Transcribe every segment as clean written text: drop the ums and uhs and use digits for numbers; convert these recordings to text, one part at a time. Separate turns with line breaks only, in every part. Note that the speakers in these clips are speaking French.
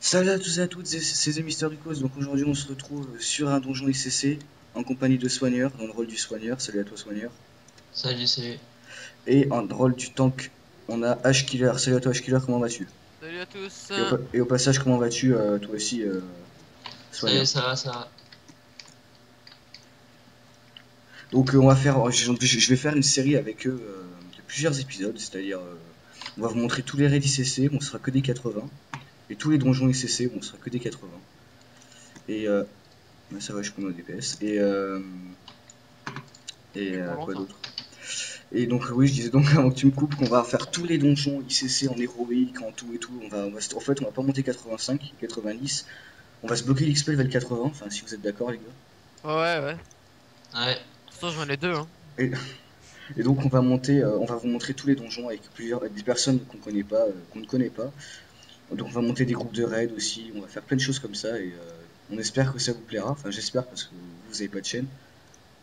Salut à tous et à toutes, c'est Mister Ducos. Donc aujourd'hui on se retrouve sur un donjon ICC en compagnie de Soigneur, dans le rôle du Soigneur. Salut à toi Soigneur.
Salut, salut.
Et en rôle du tank, on a H-Killer. Salut à toi H-Killer, comment vas-tu?
Salut à tous.
Et au passage, comment vas-tu toi aussi Soigneur?
Salut, ça va, ça va.
Donc on va faire, je vais faire une série avec eux de plusieurs épisodes, c'est-à-dire on va vous montrer tous les raids ICC, on sera que des 80, et tous les donjons ICC, on sera que des 80. Et ça va, je prends mon DPS.
Pour
Quoi
longtemps.
d'autre? Et donc oui, je disais donc avant que tu me coupes qu'on va faire tous les donjons ICC en héroïque, en tout et tout. En fait, on va pas monter 85, 90. On va se bloquer l'XP level 80. Enfin, si vous êtes d'accord, les gars.
Ouais, ouais. De
Ouais.
toute façon, j'en ai deux, hein.
Et, et donc on va monter, on va vous montrer tous les donjons avec des personnes qu'on connaît pas, qu'on ne connaît pas. Donc on va monter des groupes de raid aussi. On va faire plein de choses comme ça et on espère que ça vous plaira. Enfin, j'espère parce que vous avez pas de chaîne.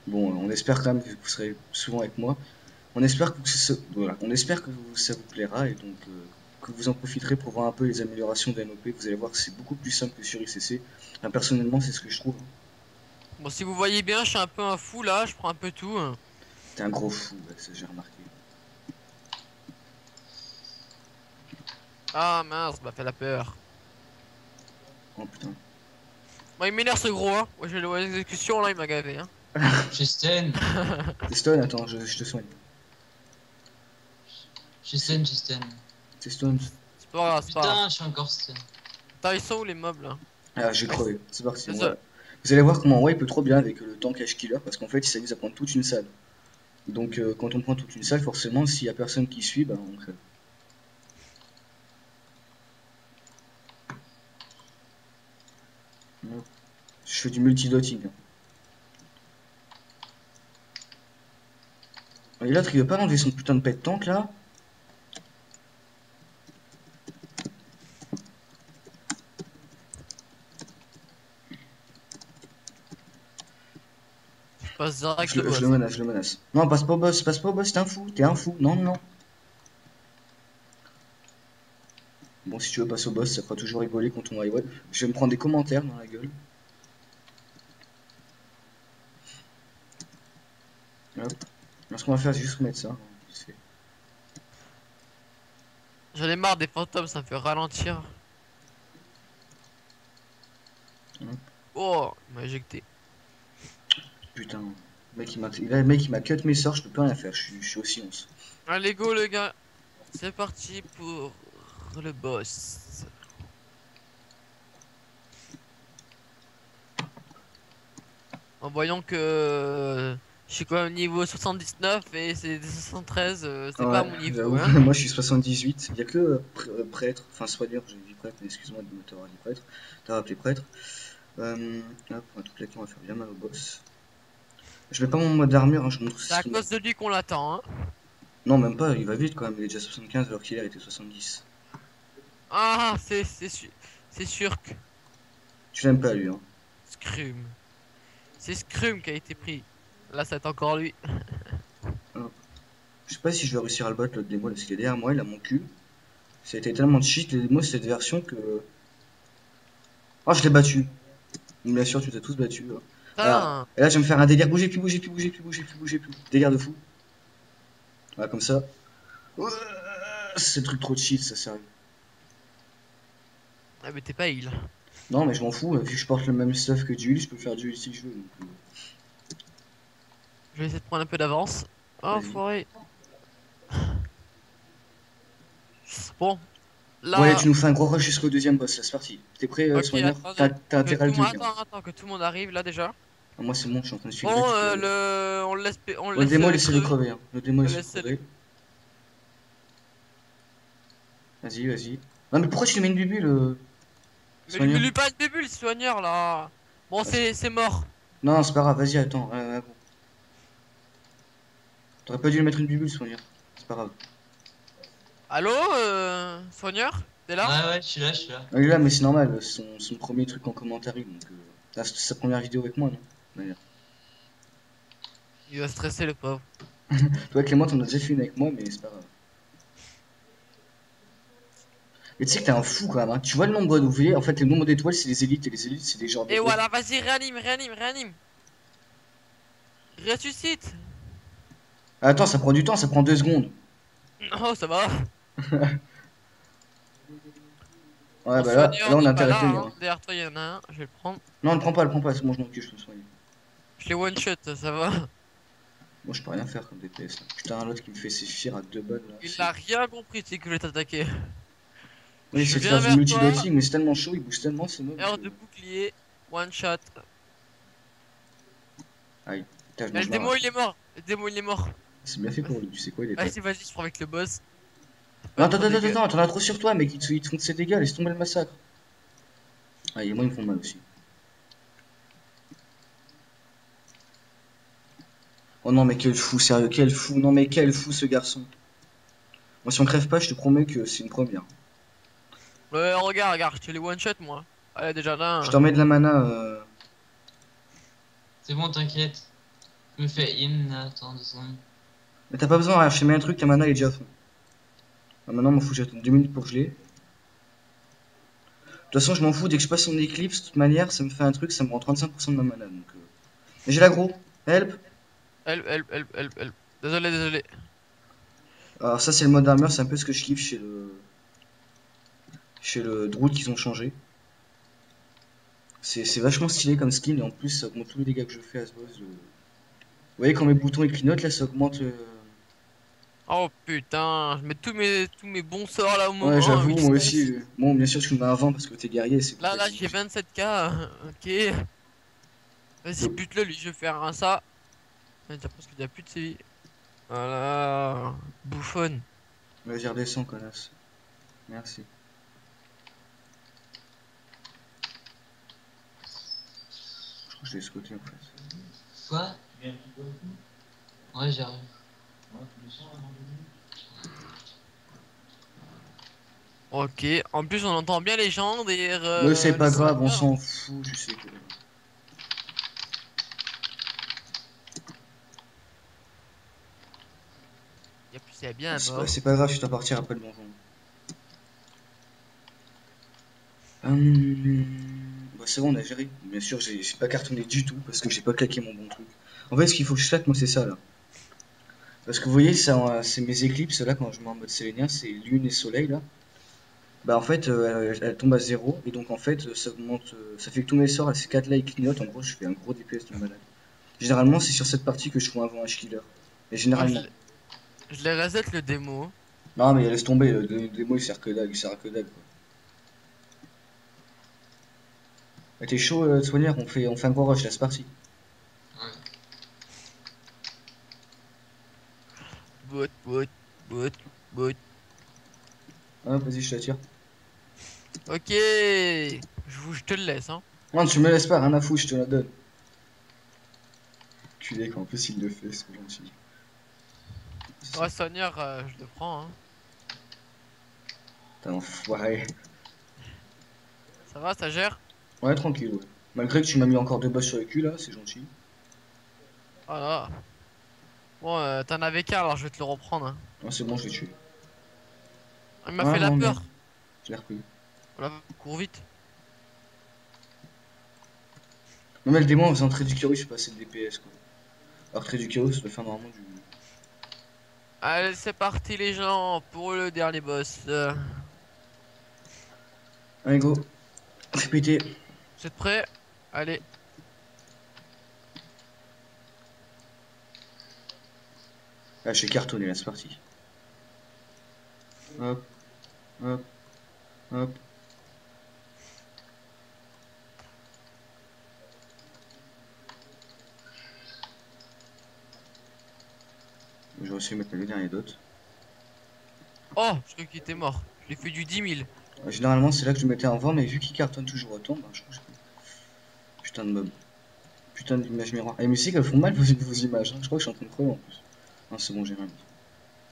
Bon, on espère quand même que vous serez souvent avec moi. On espère que ça vous plaira et donc que vous en profiterez pour voir un peu les améliorations d'NOP. Vous allez voir que c'est beaucoup plus simple que sur ICC. Enfin, personnellement, c'est ce que je trouve.
Bon, si vous voyez bien, je suis un peu un fou là, je prends un peu tout, hein.
T'es un gros fou, ouais, ça j'ai remarqué.
Ah mince, m'a fait la peur.
Oh putain.
Bon, il m'énerve ce gros, hein. Ouais, j'ai le l'exécution là, il m'a gavé, hein.
Justin.
T'es stun, attends, je te soigne. C'est
Justin.
c'est stun.
C'est pas grave, c'est pas grave.
Putain, je suis encore stun.
Attends, ils sont où les mobs là?
Ah, j'ai
Ah,
crevé. C'est parti.
c'est ça.
Vous allez voir comment Wipe peut trop bien avec le tank H Killer parce qu'en fait, il s'amuse à prendre toute une salle. Donc, quand on prend toute une salle, forcément, s'il y a personne qui suit, bah, on crève. Je fais du multi-dotting, hein. Et l'autre, il veut pas enlever son putain de pet tank là.
Je passe direct au
Je le
boss, hein.
menace, je le menace. Non, passe pas au boss, t'es un fou, non, non. Bon, si tu veux passer au boss, ça fera toujours rigoler quand on va. Ouais, je vais me prendre des commentaires dans la gueule. Hop. Alors, ce qu'on va faire, c'est juste remettre ça.
J'en ai marre des fantômes, ça me fait ralentir.
Hop.
Oh, il m'a éjecté.
Putain. Le mec, il m'a cut mes sorts, je peux plus rien faire, je suis au silence.
Allez, go, les gars. C'est parti pour le boss. En voyant que je suis quand même niveau 79 et c'est des 73, c'est pas
Ouais,
à mon niveau,
j'avoue,
hein.
moi je suis 78. Il y a que prêtre, enfin soigneur, j'ai dit prêtre, mais excuse-moi de t'avoir dit prêtre. T'as rappelé prêtre. Hop, on va tout claquer, on va faire bien mal au boss. Je mets pas mon mode d'armure, hein, je montre
C'est
ce
à
qu'il met.
cause de lui qu'on l'attend, hein.
Non, même pas, il va vite quand même, il est déjà 75 alors qu'il a été 70.
Ah, c'est sûr que
Tu l'aimes pas lui, hein.
Scrum. C'est Scrum qui a été pris. Là, c'est encore lui.
Hop. Je sais pas si je vais réussir à le battre l'autre démo parce qu'il est derrière moi, il a mon cul. Ça a été tellement de cheat les démos cette version que. Oh, je l'ai battu. Bien sûr, tu t'as tous battu, hein. Voilà.
Putain.
Et là, je vais me faire un délire. Bougez plus, bougez plus, bougez plus, bougez plus, bougez plus. Délire de fou. Voilà, comme ça. C'est le truc trop de cheat, ça sérieux.
Ah, mais t'es pas heal.
Non, mais je m'en fous, vu que je porte le même stuff que du heal, je peux faire du heal si je veux. Donc,
Je vais essayer de prendre un peu d'avance. Oh,
vas-y.
foiré. Bon,
Bon, allez,
là.
tu nous fais un gros rush jusqu'au deuxième boss, là, c'est parti. T'es prêt,
Ok,
Soigneur?
attendez.
T'as
Que
intérêt à
tout
le
le monde.
tenir.
Attends, que tout le monde arrive là déjà.
Ah, moi, c'est bon, je suis en train de suivre.
Bon,
Tu peux.
on le
Bon, le
laisse
démo, laissez-le
crever.
crever, hein. Le démo,
On le
laissez-le
laisse.
crever. Vas-y, vas-y. Non, mais pourquoi tu lui mets une bubule,
Mais
Soigneur?
lui pas de bébule, le soigneur là. Bon,
Ah,
c'est mort.
non, c'est pas grave, vas-y, attends. Bon. T'aurais pas dû lui mettre une bubule, Soigneur. C'est pas grave.
Allô, soigneur? T'es là?
Ouais, ouais, je suis là.
Ah, il est là, mais c'est normal, son premier truc en commentaire, donc. Là, c'est sa première vidéo avec moi, non? D'ailleurs.
Il va stresser le pauvre.
Toi, Clément, t'en as déjà fait une avec moi, mais c'est pas grave. Mais tu sais que t'es un fou quand même, hein. Tu vois le nombre d'ouvriers, en fait, le nombre d'étoiles, c'est les élites, et les élites, c'est des genres
Et
d'héros.
voilà, vas-y, réanime, réanime, réanime. Ressuscite.
Attends, ça prend du temps, ça prend 2 secondes.
Oh, ça va.
Ouais,
Mon
bah là,
soigneur
on a
n'est pas
intérêt à
là,
tenir,
hein.
hein.
Derrière toi, il y en a un. Je vais le prendre.
Non, le prends pas, c'est bon, je m'en occupe, je me soigne.
Je l'ai one shot, ça va.
Moi, je peux rien faire comme DPS, là. Putain, l'autre qui me fait séchir à 2 balles, là,
Il
c'est...
a rien compris, c'est que je vais t'attaquer.
Oui,
Je
c'est de faire
viens
du
vers toi.
multi-lotting, mais c'est tellement chaud, il bouge tellement ces mobs
Heure
que...
de bouclier. One shot.
Aïe, putain, je
Et
mange
le
ma
démo,
race,
il
là.
est mort. Le démo, il est mort.
C'est bien fait pour lui, tu sais quoi, il est top.
Vas-y, vas-y, je prends avec le boss.
Non,
Pas
attends,
trop
attends,
dégueu.
attends, t'en as trop sur toi, mec, ils te font de ses dégâts, laisse tomber le massacre. Ah, et moi, ils me font mal aussi. Oh non, mais quel fou, sérieux, quel fou, non, mais quel fou ce garçon. Moi, si on crève pas, je te promets que c'est une première.
Ouais, regarde, regarde, je te les one shot, moi. Allez, déjà
Je
là.
t'en mets de la mana,
C'est bon, t'inquiète. Je me fais in, attends 2 secondes.
mais t'as pas besoin, regarde, je te mets un truc, ta mana elle est déjà à fond. Ah, maintenant, m'en fous, j'attends 2 minutes pour que je l'ai. De toute façon, je m'en fous, dès que je passe en éclipse, de toute manière, ça me fait un truc, ça me rend 35% de ma mana, donc... Mais j'ai l'aggro, help.
Help. Désolé, désolé.
Alors ça, c'est le mode armure, c'est un peu ce que je kiffe chez le Druid qu'ils ont changé. C'est vachement stylé comme skin, et en plus, ça augmente tous les dégâts que je fais à ce boss. Vous voyez, quand mes boutons ils clignotent, là, ça augmente...
Oh putain, je mets tous mes bons sorts là au
Ouais,
moment,
j'avoue, moi aussi.
vitesse.
Bon, bien sûr, tu me mets un 20 parce que t'es guerrier, c'est pour ça que
Là,
c'est
j'ai
logique.
27k. Ok. Vas-y,
Donc,
bute-le, lui, je vais faire un ça. Ouais, t'as presque déjà plus de CI. Voilà. Bouffonne.
vas-y, redescends, connasse. Merci. Je crois que je vais ce côté en fait.
Quoi? Ouais, j'arrive.
Ok. En plus, on entend bien les gens derrière
Mais c'est
le
pas grave, on
soigneur.
s'en fout, tu sais que.
Et puis, c'est bien mort.
C'est pas grave, je dois partir après le donjon. Bah, c'est bon, on a géré. Bien sûr, j'ai pas cartonné du tout parce que j'ai pas claqué mon bon truc. En fait, ce qu'il faut que je fasse, moi, c'est ça là. Parce que vous voyez, ça, c'est mes éclipses là, quand je mets en mode sélénien, c'est lune et soleil là. Bah en fait, elle tombe à 0 et donc en fait, ça augmente, ça fait que tous mes sorts, à ces 4 là, ils clignotent. En gros, je fais un gros DPS de malade. Généralement, c'est sur cette partie que je fais un avant killer. Et
Moi,
généralement.
je les reset le démo.
Non, mais laisse tomber, le démo il sert que dalle, il sert à que dalle quoi. Ah, t'es chaud, Soigneur, on fait un gros rush là, c'est parti.
Ouais.
Boot, boot, boot.
Hop, vas-y, je t'attire.
Ok. Je te le laisse, hein.
Non, tu me laisses pas, rien à foutre, je te la donne. Culé, qu'en plus il le fait, c'est gentil. C'est ça.
Ouais, soigneur, je le prends, hein.
T'es un enfoiré.
Ça va, ça gère?
Ouais, tranquille, ouais. Malgré que tu m'as mis encore 2 boss sur le cul là, c'est gentil.
Voilà. Bon, t'en avais qu'un, alors je vais te le reprendre, hein.
Ah, c'est bon, je l'ai tué.
Il m'a
Ah
fait la
non, merde,
peur.
je l'ai repris.
Voilà, cours vite.
Non, mais le démon en faisant trait du chaos, je suis passé de DPS quoi. Alors, trait du chaos, ça doit faire normalement du.
Allez, c'est parti les gens pour le dernier boss.
Allez, go, répétez.
Vous êtes prêts? Allez.
Ah, j'ai cartonné là, c'est parti. Hop, hop, hop. Je vais aussi mettre le dernier dot.
Oh, je croyais qu'il était mort. Je l'ai fait du 10 000.
Généralement, c'est là que je mettais un vent, mais vu qu'il cartonne toujours autant, bah, je crois que j'ai. Putain de mob. Putain d'image miroir. Et mais c'est qu'elles font mal vos images, hein. Je crois que je suis en train de crever en plus. Non, c'est bon, j'ai rien dit.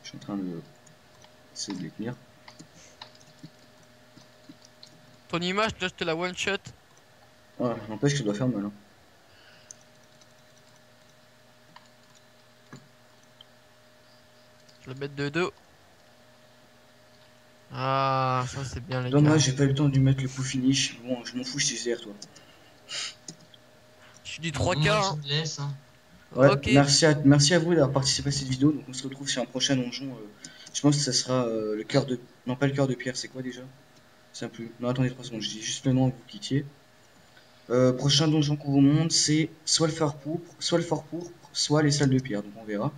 Je suis en train de. Essayer de les tenir.
Ton image, là, je te la one shot.
Ouais, n'empêche que ça doit faire mal, hein.
Je vais le mettre de dos. Ah, ça c'est bien les gars.
Dommage, j'ai pas eu le temps de lui mettre le coup finish. Bon, je m'en fous, je suis ZR toi.
Je suis du
Bon,
3K.
moi,
hein.
je te laisse. Hein.
Ouais,
Ok.
merci à vous d'avoir participé à cette vidéo. Donc on se retrouve sur un prochain donjon. Je pense que ça sera le cœur de. Non, pas le cœur de pierre, c'est quoi déjà? C'est plus. Non, attendez 3 secondes, je dis juste le nom avant que vous quittiez. Prochain donjon qu'on vous montre, c'est soit le fort pourpre, soit les salles de pierre. Donc on verra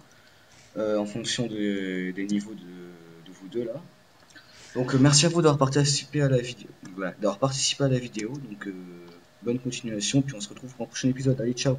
en fonction des niveaux de vous deux là. Donc merci à vous d'avoir participé à la vidéo. Voilà, d'avoir participé à la vidéo. Donc bonne continuation, puis on se retrouve pour un prochain épisode. Allez, ciao!